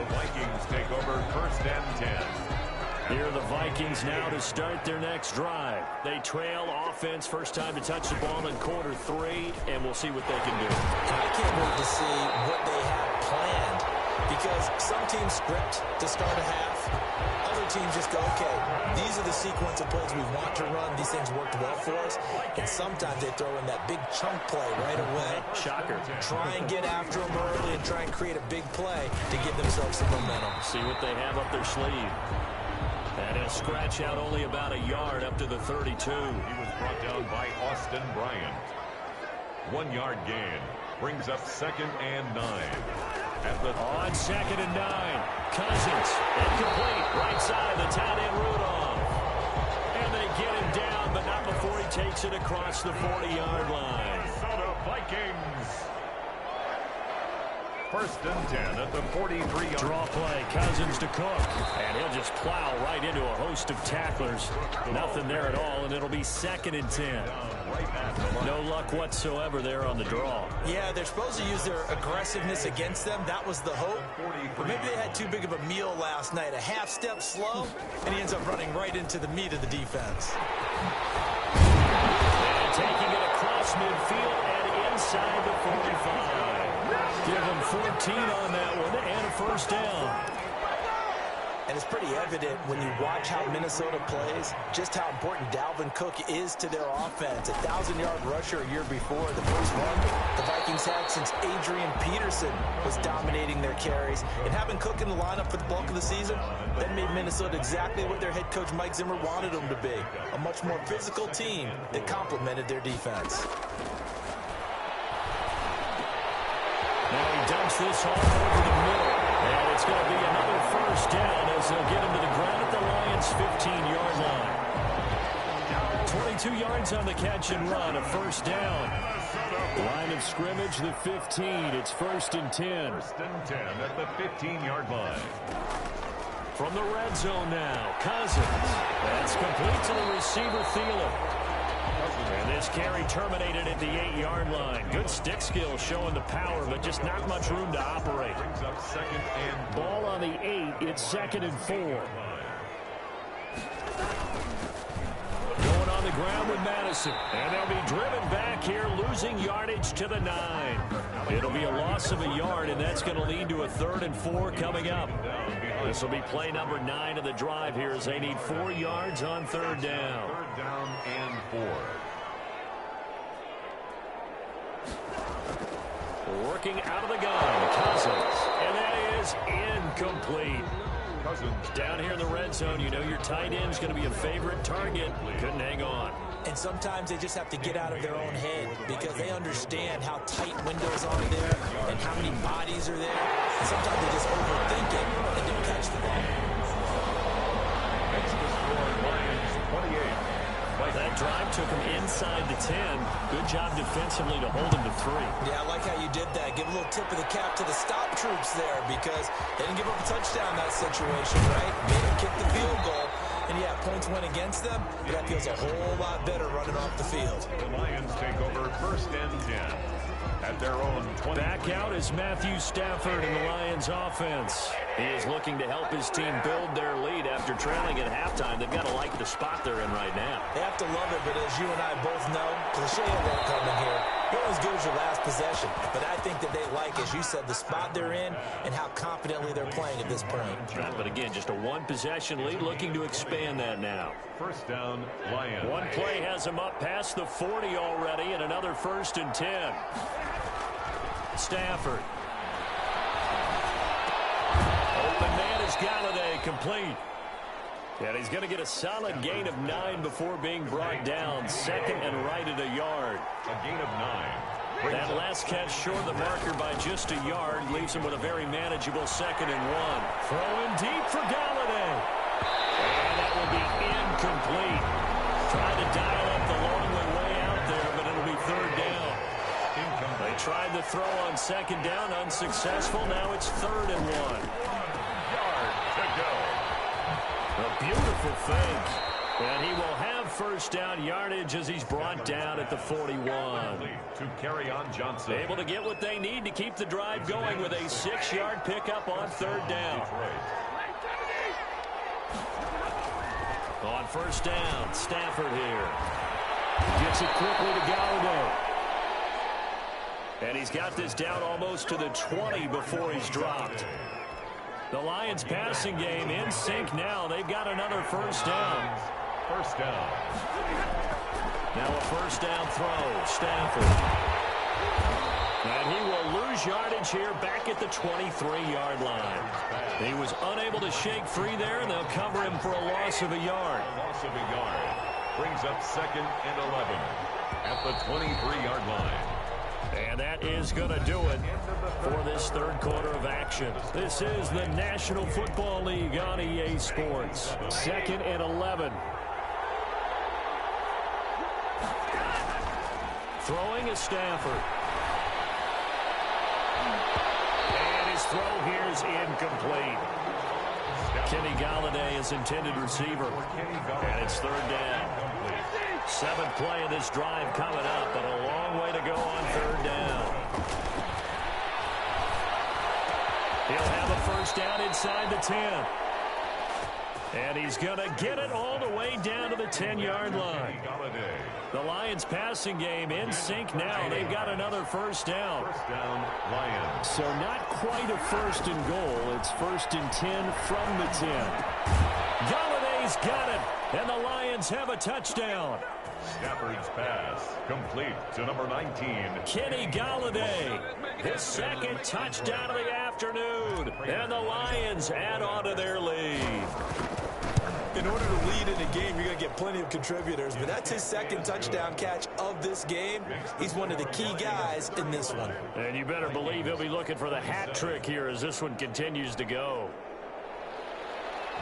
The Vikings take over 1st and 10. Here are the Vikings now to start their next drive. They trail offense, first time to touch the ball in quarter 3, and we'll see what they can do. I can't wait to see what they have planned. Because sometimes teams script to start a half. Other teams just go, okay, these are the sequence of plays we want to run. These things worked well for us. And sometimes they throw in that big chunk play right away. Shocker. Try and get after them early and try and create a big play to give themselves some momentum. See what they have up their sleeve. And he'll scratch out only about a yard up to the 32. He was brought down by Austin Bryant. 1 yard gain. Brings up 2nd and 9. On 2nd and 9. Cousins. Incomplete. Right side. The tight end Rudolph. And they get him down, but not before he takes it across the 40-yard line. Minnesota Vikings. 1st and 10 at the 43-yard. Draw play. Cousins to Cook. And he'll just plow right into a host of tacklers. Nothing there at all, and it'll be 2nd and 10. No luck whatsoever there on the draw. Yeah, they're supposed to use their aggressiveness against them. That was the hope. But maybe they had too big of a meal last night. A half step slow, and he ends up running right into the meat of the defense. And taking it across midfield and inside the 45. Give him 14 on that one and a first down. And it's pretty evident when you watch how Minnesota plays, just how important Dalvin Cook is to their offense. A 1,000-yard rusher a year before, the first one the Vikings had since Adrian Peterson was dominating their carries. And having Cook in the lineup for the bulk of the season, that made Minnesota exactly what their head coach Mike Zimmer wanted them to be. A much more physical team that complemented their defense. Now he dumps this all over the middle. And it's going to be another first down as they'll get him to the ground at the Lions' 15-yard line. 22 yards on the catch and run, a first down. Line of scrimmage, the 15. It's 1st and 10. 1st and 10 at the 15-yard line. From the red zone now, Cousins. That's complete to the receiver, Thielen. And this carry terminated at the 8-yard line. Good stick skill showing the power, but just not much room to operate. Brings up 2nd and ball on the 8. It's 2nd and 4. Going on the ground with Madison. And they'll be driven back here, losing yardage to the 9. It'll be a loss of a yard, and that's going to lead to a 3rd and 4 coming up. This will be play number 9 of the drive here as they need 4 yards on 3rd down. 3rd down and 4. Working out of the gun, Cousins. And that is incomplete. Cousins down here in the red zone. You know your tight end's going to be a favorite target. Couldn't hang on. And sometimes they just have to get out of their own head because they understand how tight windows are there and how many bodies are there. And sometimes they just overthink it and don't catch the ball. Makes the score Lions 28. That drive took him inside the 10. Good job defensively to hold him to 3. Yeah, I like how you did that. Give a little tip of the cap to the stop troops there because they didn't give up a touchdown in that situation, right? Made them kick the field goal. And yeah, points went against them, but that feels a whole lot better running off the field. The Lions take over 1st and 10 at their own 20. Back out is Matthew Stafford in the Lions offense. He is looking to help his team build their lead after trailing at halftime. They've got to like the spot they're in right now. They have to love it, but as you and I both know, cliche won't come in here. You're as good as your last possession. But I think that they like, as you said, the spot they're in and how confidently they're playing at this point. But again, just a one-possession lead, looking to expand that now. 1st down, Lions. One play has him up past the 40 already, and another 1st and 10. Stafford. Open man is Galladay, complete. And he's going to get a solid gain of 9 before being brought down. 2nd and right at a yard. A gain of 9. That last catch short of the marker by just a yard leaves him with a very manageable 2nd and 1. Throwing deep for Galladay. And that will be incomplete. Trying to dial up the long way out there, but it'll be 3rd down. They tried the throw on 2nd down, unsuccessful. Now it's 3rd and 1. Yard to go. A beautiful fake. And he will have 1st down yardage as he's brought down at the 41. To carry on Johnson. Able to get what they need to keep the drive going with a 6-yard pickup on 3rd down. On 1st down, Stafford here. Gets it quickly to Galladay. And he's got this down almost to the 20 before he's dropped. The Lions passing game in sync now. They've got another first down. First down. Now a first down throw. Stafford. And he will lose yardage here back at the 23-yard line. He was unable to shake free there, and they'll cover him for a loss of a yard. A loss of a yard. Brings up 2nd and 11 at the 23-yard line. And that is going to do it for this third quarter of action. This is the National Football League on EA Sports. 2nd and 11. Throwing is Stafford. And his throw here is incomplete. Kenny Galladay is intended receiver. And it's third down. 7th play of this drive coming up, but a long way to go on third down. He'll have a first down inside the 10. And he's going to get it all the way down to the 10-yard line. The Lions passing game in sync now. They've got another first down. First down, Lions. So not quite a first and goal. It's 1st and 10 from the 10. Galladay's got it, and the Lions have a touchdown. Stafford's pass complete to number 19. Kenny Galladay, his 2nd touchdown of the afternoon, and the Lions add on to their lead. In order to lead in a game, you're going to get plenty of contributors, but that's his 2nd touchdown catch of this game. He's one of the key guys in this one. And you better believe he'll be looking for the hat trick here as this one continues to go.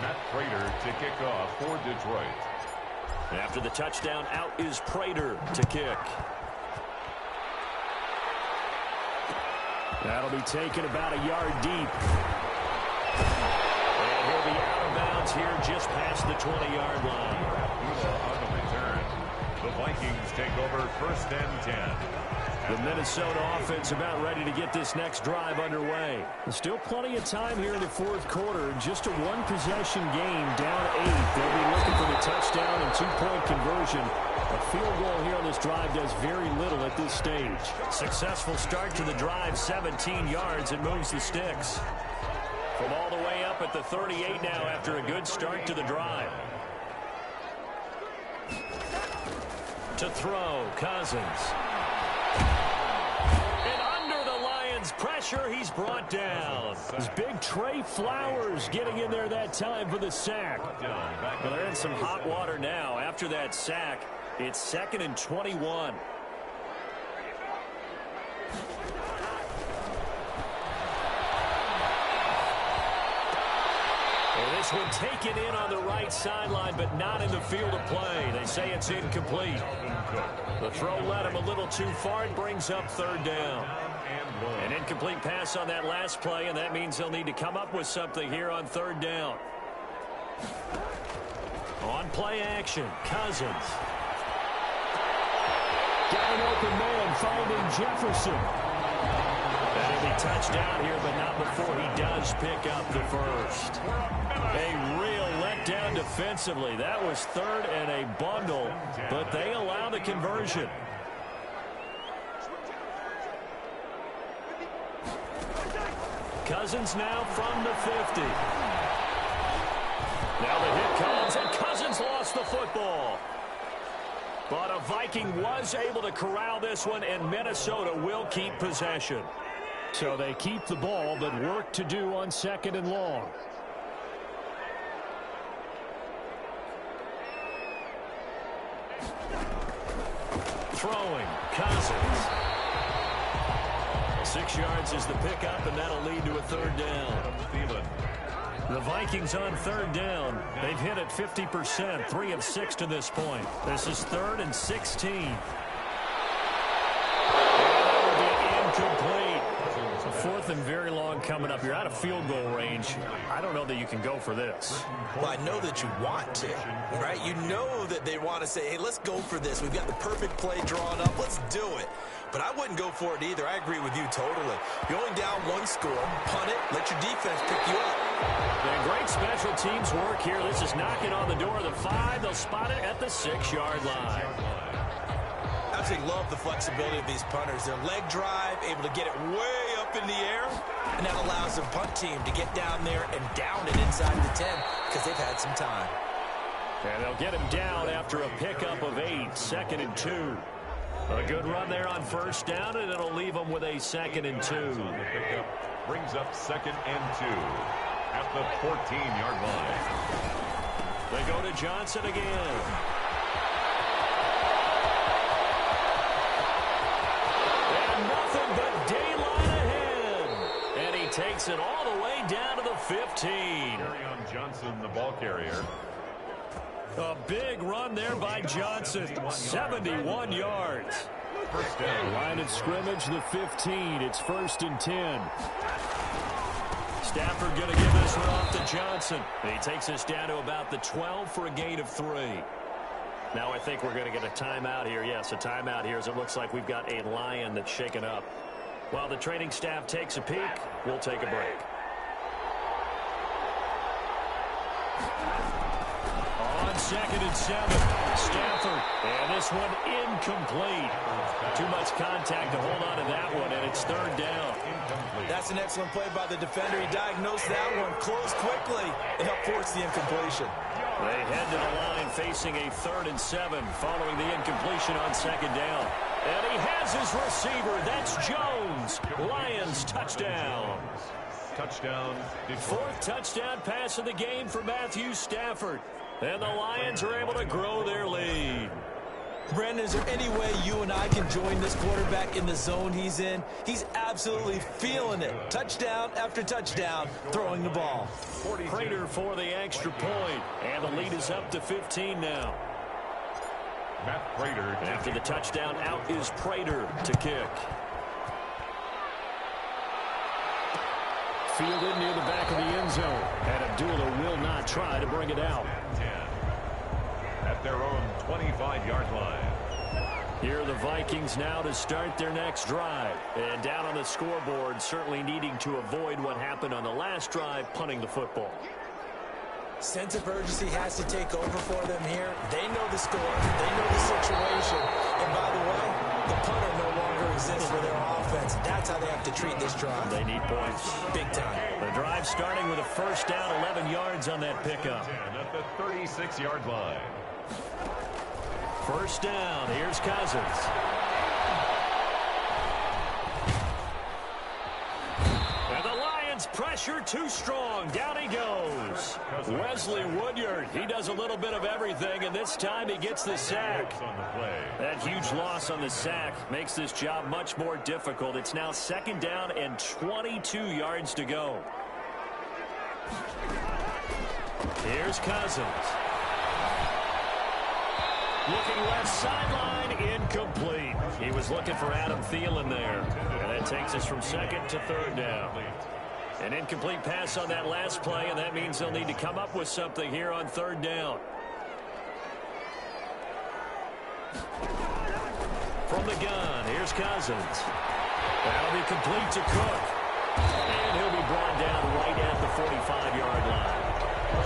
Matt Prater to kick off for Detroit. After the touchdown, out is Prater to kick. That'll be taken about a yard deep. And he'll be out of bounds here just past the 20-yard line. On the return, the Vikings take over 1st and 10. The Minnesota offense about ready to get this next drive underway. There's still plenty of time here in the fourth quarter. Just a one-possession game, down 8. They'll be looking for the touchdown and 2-point conversion. A field goal here on this drive does very little at this stage. Successful start to the drive, 17 yards, and moves the sticks. From all the way up at the 38 now after a good start to the drive. To throw, Cousins. Pressure, he's brought down. It's big Trey Flowers getting in there that time for the sack. Well, they're in some hot water now. After that sack, it's 2nd and 21. Well, this one taken in on the right sideline, but not in the field of play. They say it's incomplete. The throw led him a little too far. It brings up third down. An incomplete pass on that last play, and that means they'll need to come up with something here on third down. On play action, Cousins. Got an open man finding Jefferson. That'll be touchdown here, but not before he does pick up the first. A real letdown defensively. That was 3rd and a bundle, but they allow the conversion. Cousins now from the 50. Now the hit comes, and Cousins lost the football. But a Viking was able to corral this one, and Minnesota will keep possession. So they keep the ball, but work to do on 2nd and long. Throwing, Cousins. 6 yards is the pickup, and that'll lead to a third down. The Vikings on third down. They've hit it 50%, 3 of 6 to this point. This is 3rd and 16. And that will be incomplete. So 4th and very long coming up. You're out of field goal range. I don't know that you can go for this. Well, I know that you want to, right? You know that they want to say, hey, let's go for this. We've got the perfect play drawn up. Let's do it. But I wouldn't go for it either. I agree with you totally. You're only down 1 score. Punt it. Let your defense pick you up. And great special teams work here. This is knocking on the door of the 5. They'll spot it at the 6-yard line. Absolutely love the flexibility of these punters. Their leg drive, able to get it way up in the air. And that allows the punt team to get down there and down it inside the 10 because they've had some time. And they'll get him down after a pickup of 8, 2nd and 2. A good run there on first down, and it'll leave them with a 2nd and 2. The pickup brings up 2nd and 2 at the 14-yard line. They go to Johnson again. And nothing but daylight ahead. And he takes it all the way down to the 15. Kerryon Johnson, the ball carrier. A big run there by Johnson. 71 yards. First down. Line of scrimmage, the 15. It's 1st and 10. Stafford going to give this one off to Johnson. He takes us down to about the 12 for a gain of 3. Now I think we're going to get a timeout here. Yes, a timeout here as it looks like we've got a Lion that's shaken up. While the training staff takes a peek, we'll take a break. On 2nd and 7, Stafford. And this one incomplete. Too much contact to hold on to that one, and it's 3rd down. That's an excellent play by the defender. He diagnosed that one, closed quickly, and helped force the incompletion. They head to the line facing a 3rd and 7 following the incompletion on 2nd down. And he has his receiver. That's Jones. Lions touchdown. Touchdown. 4th touchdown pass of the game for Matthew Stafford. And the Lions are able to grow their lead. Brandon, is there any way you and I can join this quarterback in the zone he's in? He's absolutely feeling it. Touchdown after touchdown, throwing the ball. Prater for the extra point. And the lead is up to 15 now. Matt Prater. After the touchdown, out is Prater to kick. Fielded near the back of the end zone. And Abdullah will not try to bring it out. 10 at their own 25-yard line. Here are the Vikings now to start their next drive. And down on the scoreboard, certainly needing to avoid what happened on the last drive, punting the football. Sense of urgency has to take over for them here. They know the score. They know the situation. And by the way, the punter no longer exists for their offense. That's how they have to treat this drive. They need points. Big time. The drive starting with a first down, 11 yards on that pickup. 10 at the 36-yard line. First down. Here's Cousins. And the Lions pressure too strong. Down he goes. Wesley Woodyard. He does a little bit of everything, and this time he gets the sack. That huge loss on the sack makes this job much more difficult. It's now 2nd down and 22 yards to go. Here's Cousins. Looking left sideline, incomplete. He was looking for Adam Thielen there. And that takes us from 2nd to 3rd down. An incomplete pass on that last play, and that means they'll need to come up with something here on 3rd down. From the gun, here's Cousins. That'll be complete to Cook. And he'll be brought down right at the 45-yard line.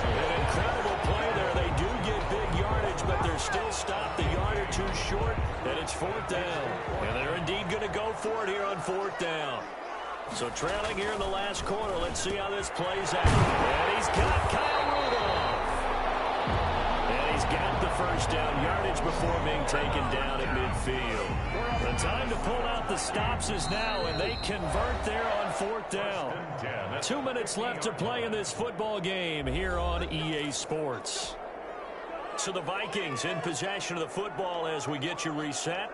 An incredible play there. They do get big yardage, but they're still stopped a yard or two short, and it's 4th down. And they're indeed going to go for it here on 4th down. So trailing here in the last quarter, let's see how this plays out. And he's got Kyle Rudolph. And he's got the first down yardage before being taken down at midfield. The time to pull out the stops is now, and they convert there on 4th down. 2 minutes left to play in this football game here on EA Sports. So the Vikings in possession of the football as we get you reset.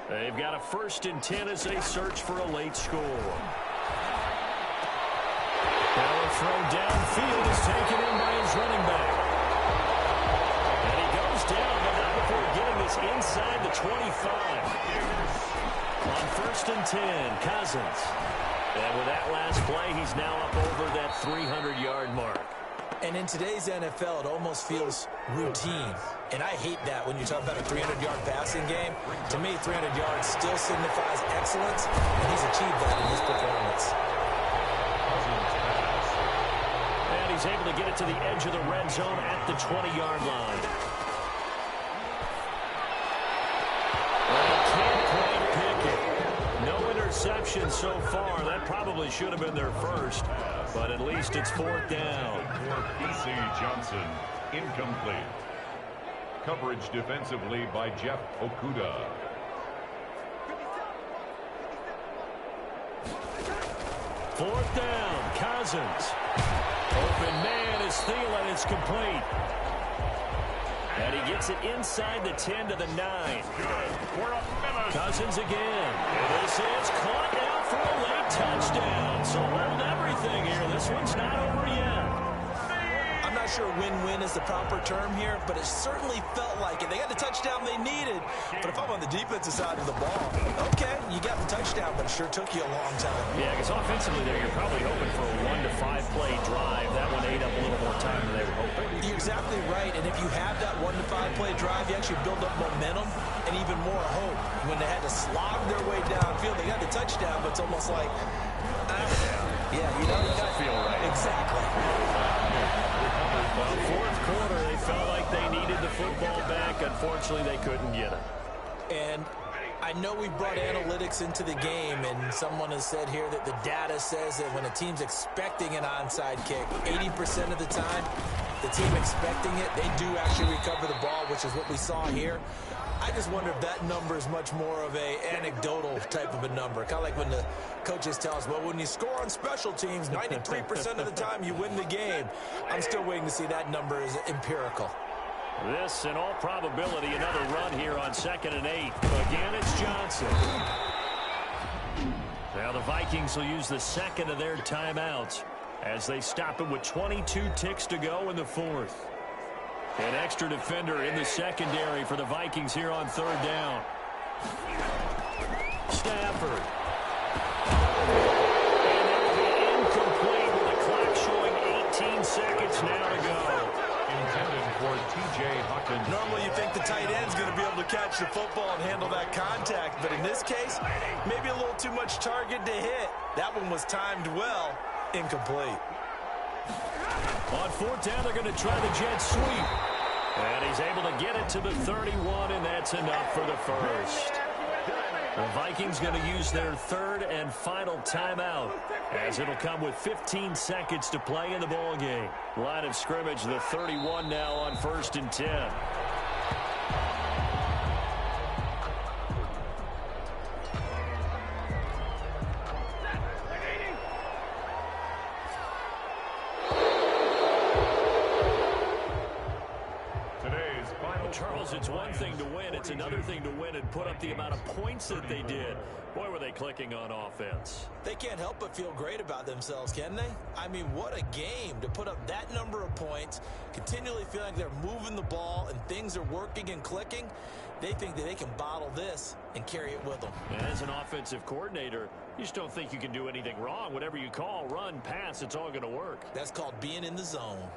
They've got a 1st and 10 as they search for a late score. Power throw downfield is taken in by his running back. And he goes down, but not before getting this inside the 25. On 1st and 10, Cousins. And with that last play, he's now up over that 300-yard mark. And in today's NFL, it almost feels routine. And I hate that when you talk about a 300-yard passing game. To me, 300 yards still signifies excellence, and he's achieved that in his performance. And he's able to get it to the edge of the red zone at the 20-yard line. interceptions so far. That probably should have been their first, but at least it's 4th down. For P.C. Johnson, incomplete. Coverage defensively by Jeff Okuda. Fourth down, Cousins. Open man is Thielen. It's complete. And he gets it inside the 10 to the 9. Cousins again. And this is caught now for a late touchdown. So hold everything here. This one's not over yet. I'm not sure win-win is the proper term here, but it certainly felt like it. They got the touchdown they needed. But if I'm on the defensive side of the ball, okay, you got the touchdown, but it sure took you a long time. Yeah, because offensively there, you're probably hoping for a 1 to 5 play drive. That one ate up a little more time than they were hoping. You're exactly right, and if you have that 1 to 5 play drive, you actually build up momentum and even more hope. When they had to slog their way downfield, they got the touchdown, but it's almost like, yeah, you know, you got to feel right. Exactly. Well, fourth quarter, they felt like they needed the football back. Unfortunately, they couldn't get it. And I know we brought analytics into the game, and someone has said here that the data says that when a team's expecting an onside kick, 80% of the time, the team expecting it, they do actually recover the ball, which is what we saw here. I just wonder if that number is much more of a anecdotal type of a number. Kind of like when the coaches tell us, well, when you score on special teams, 93% of the time you win the game. I'm still waiting to see that number is empirical. This, in all probability, another run here on 2nd and 8. Again, it's Johnson. Now the Vikings will use the second of their timeouts as they stop it with 22 ticks to go in the 4th. An extra defender in the secondary for the Vikings here on 3rd down. Stafford. And that will be incomplete with the clock showing 18 seconds now to go. Intended for T.J. Hawkins. Normally you think the tight end's going to be able to catch the football and handle that contact, but in this case, maybe a little too much target to hit. That one was timed well. Incomplete. On 4th down, they're going to try the jet sweep. And he's able to get it to the 31, and that's enough for the first. The Vikings going to use their 3rd and final timeout, as it'll come with 15 seconds to play in the ballgame. Line of scrimmage, the 31 now on 1st and 10. Charles, it's one thing to win. It's another thing to win and put up the amount of points that they did. Boy, were they clicking on offense. They can't help but feel great about themselves, can they? I mean, what a game to put up that number of points, continually feel like they're moving the ball and things are working and clicking. They think that they can bottle this and carry it with them. As an offensive coordinator, you just don't think you can do anything wrong. Whatever you call, run, pass, it's all going to work. That's called being in the zone.